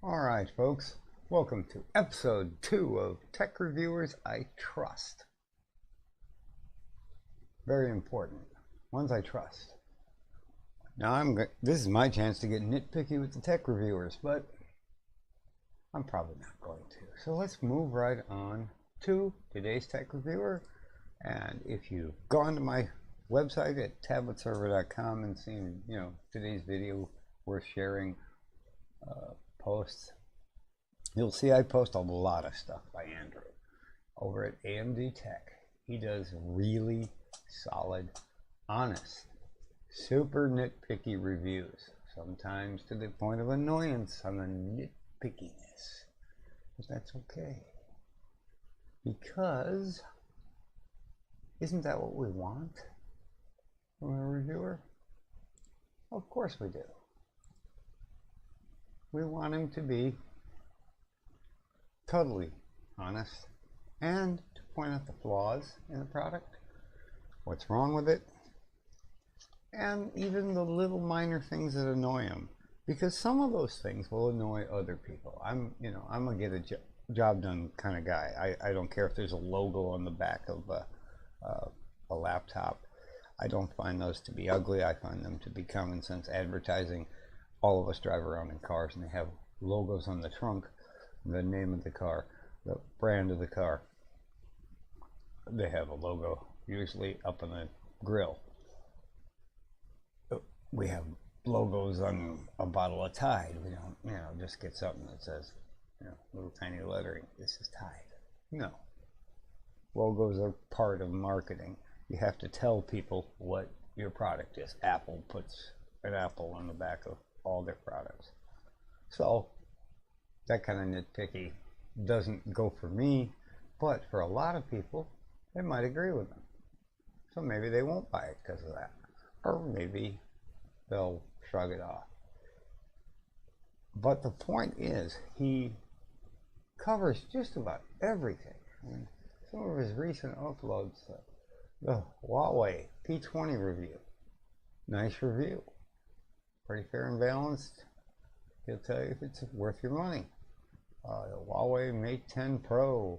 Alright folks, welcome to episode 2 of Tech Reviewers I Trust. Very important. Ones I trust. Now this is my chance to get nitpicky with the tech reviewers, but I'm probably not going to. So let's move right on to today's tech reviewer. And if you've gone to my website at tabletserver.com and seen, today's video worth sharing posts, you'll see I post a lot of stuff by Andrew over at AMDTech. He does really solid, honest, super nitpicky reviews, sometimes to the point of annoyance on the nitpickiness. But that's okay, because isn't that what we want from a reviewer? Of course we do. We want him to be totally honest and to point out the flaws in the product, what's wrong with it, and even the little minor things that annoy him, because some of those things will annoy other people. I'm a get a job done kind of guy. I don't care if there's a logo on the back of a laptop. I don't find those to be ugly. I find them to be common sense advertising. All of us drive around in cars and they have logos on the trunk, the name of the car, the brand of the car. They have a logo usually up on the grill. We have logos on a bottle of Tide. We don't, just get something that says, little tiny lettering, this is Tide. No. Logos are part of marketing. You have to tell people what your product is. Apple puts an apple on the back of all their products. So that kind of nitpicky doesn't go for me, but for a lot of people, they might agree with them. So maybe they won't buy it because of that, or maybe they'll shrug it off. But the point is, he covers just about everything. I mean, some of his recent uploads, the Huawei P20 review, nice review, pretty fair and balanced. He'll tell you if it's worth your money. The Huawei Mate 10 Pro,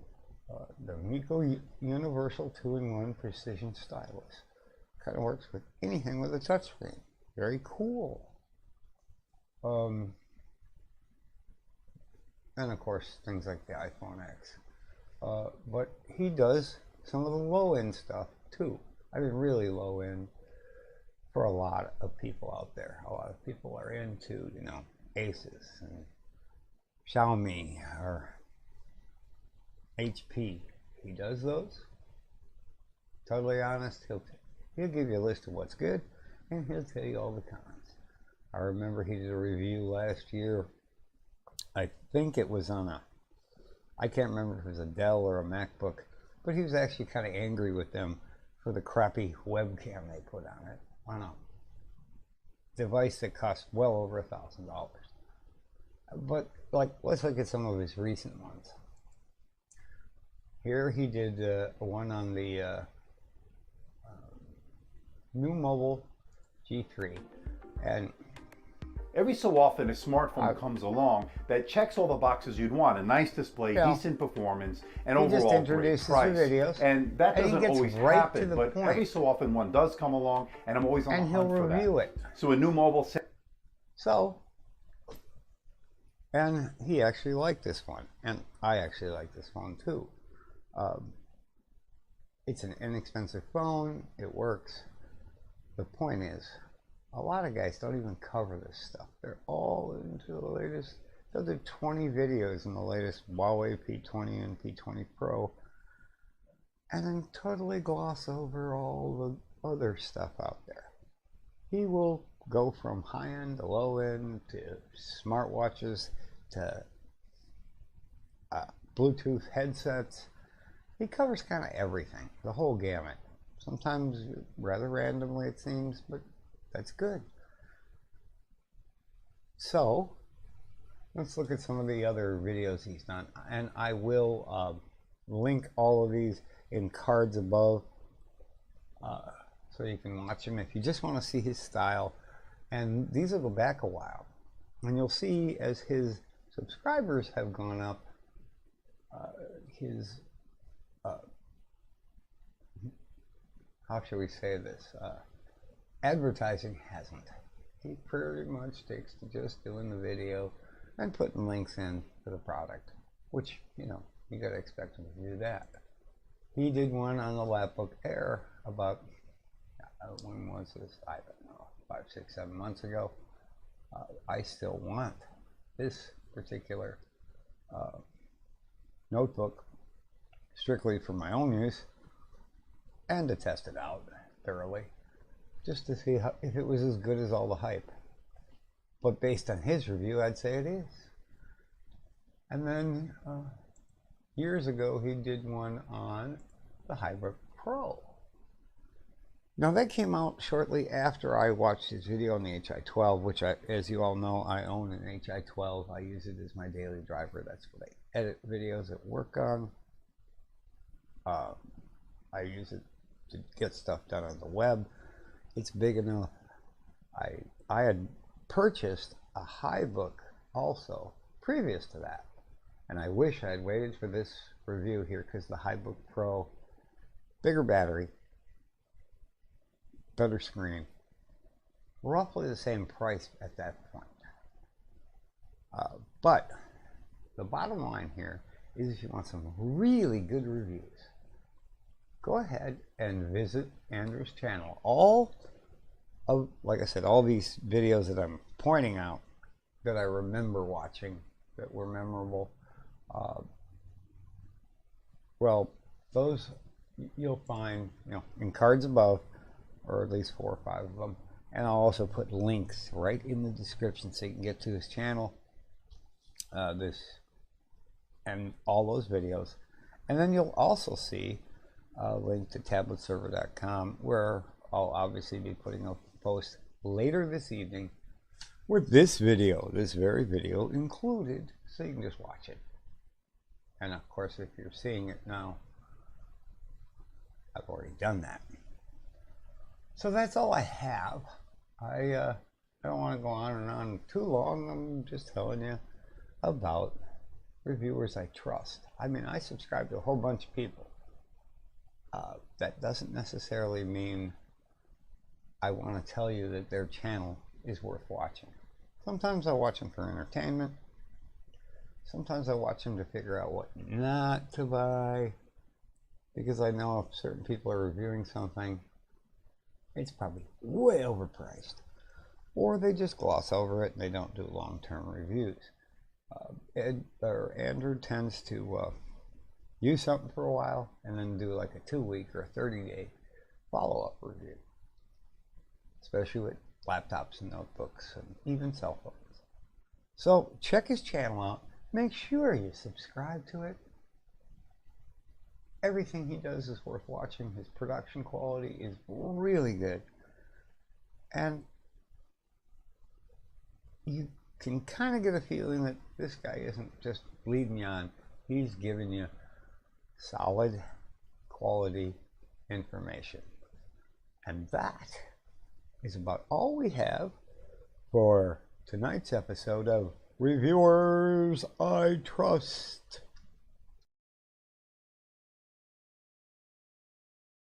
the Miko Universal 2-in-1 Precision Stylus. Kind of works with anything with a touchscreen. Very cool. And of course, things like the iPhone X. But he does some of the low-end stuff too. I mean, really low-end for a lot of people out there. A lot of people are into, Asus and Xiaomi or HP. He does those. Totally honest. He'll give you a list of what's good, and he'll tell you all the cons. I remember he did a review last year. I think it was on I can't remember if it was a Dell or a MacBook, but he was actually kind of angry with them for the crappy webcam they put on it, on a device that cost well over $1,000. But let's look at some of his recent ones. Here he did one on the new mobile G3, and every so often a smartphone comes along that checks all the boxes you'd want: a nice display, decent performance, and overall great price. Videos, and that doesn't always happen, but point. Every so often one does come along, and I'm always on the hunt for that. And he'll review it. So a new mobile and he actually liked this one, and I actually like this one too. It's an inexpensive phone. It works. The point is, a lot of guys don't even cover this stuff. They're all into the latest. They'll do 20 videos in the latest Huawei P20 and P20 Pro, and then totally gloss over all the other stuff out there. He will go from high-end to low-end to smartwatches to Bluetooth headsets. He covers kind of everything, the whole gamut. Sometimes rather randomly, it seems, but that's good. So let's look at some of the other videos he's done, and I will link all of these in cards above, so you can watch him if you just want to see his style. And these will go back a while, and you'll see as his subscribers have gone up. His how shall we say this? Advertising hasn't. He pretty much sticks to just doing the video and putting links in for the product, which, you know, you gotta expect him to do that. He did one on the MacBook Air about, when was this? I don't know, 5, 6, 7 months ago. I still want this particular notebook strictly for my own use and to test it out thoroughly, just to see how, if it was as good as all the hype. But based on his review, I'd say it is. And then years ago, he did one on the HiBook Pro. Now that came out shortly after I watched his video on the HI-12, which, as you all know, I own an HI-12. I use it as my daily driver. That's what I edit videos at work on. I use it to get stuff done on the web. It's big enough. I had purchased a HiBook also previous to that, and I wish I had waited for this review here, because the HiBook Pro, bigger battery, better screen, roughly the same price at that point. But the bottom line here is, if you want some really good reviews, go ahead and visit Andrew's channel. All of, like I said, all these videos that I'm pointing out that I remember watching that were memorable, well, those you'll find, you know, in cards above, or at least 4 or 5 of them. And I'll also put links right in the description so you can get to his channel, this and all those videos. And then you'll also see a link to tabletserver.com, where I'll obviously be putting a post later this evening with this video, this very video included, so you can just watch it. And of course, if you're seeing it now, I've already done that. So that's all I have. I don't want to go on and on too long. I'm just telling you about reviewers I trust. I mean, I subscribe to a whole bunch of people. That doesn't necessarily mean I want to tell you that their channel is worth watching. Sometimes I watch them for entertainment. Sometimes I watch them to figure out what not to buy, because I know if certain people are reviewing something, it's probably way overpriced, or they just gloss over it and they don't do long-term reviews. Andrew tends to use something for a while and then do like a 2-week or a 30-day follow-up review, especially with laptops and notebooks and even cell phones. So check his channel out. Make sure you subscribe to it. Everything he does is worth watching. His production quality is really good. And you can kind of get a feeling that this guy isn't just leading you on. He's giving you solid quality information. And that is about all we have for tonight's episode of Reviewers I Trust.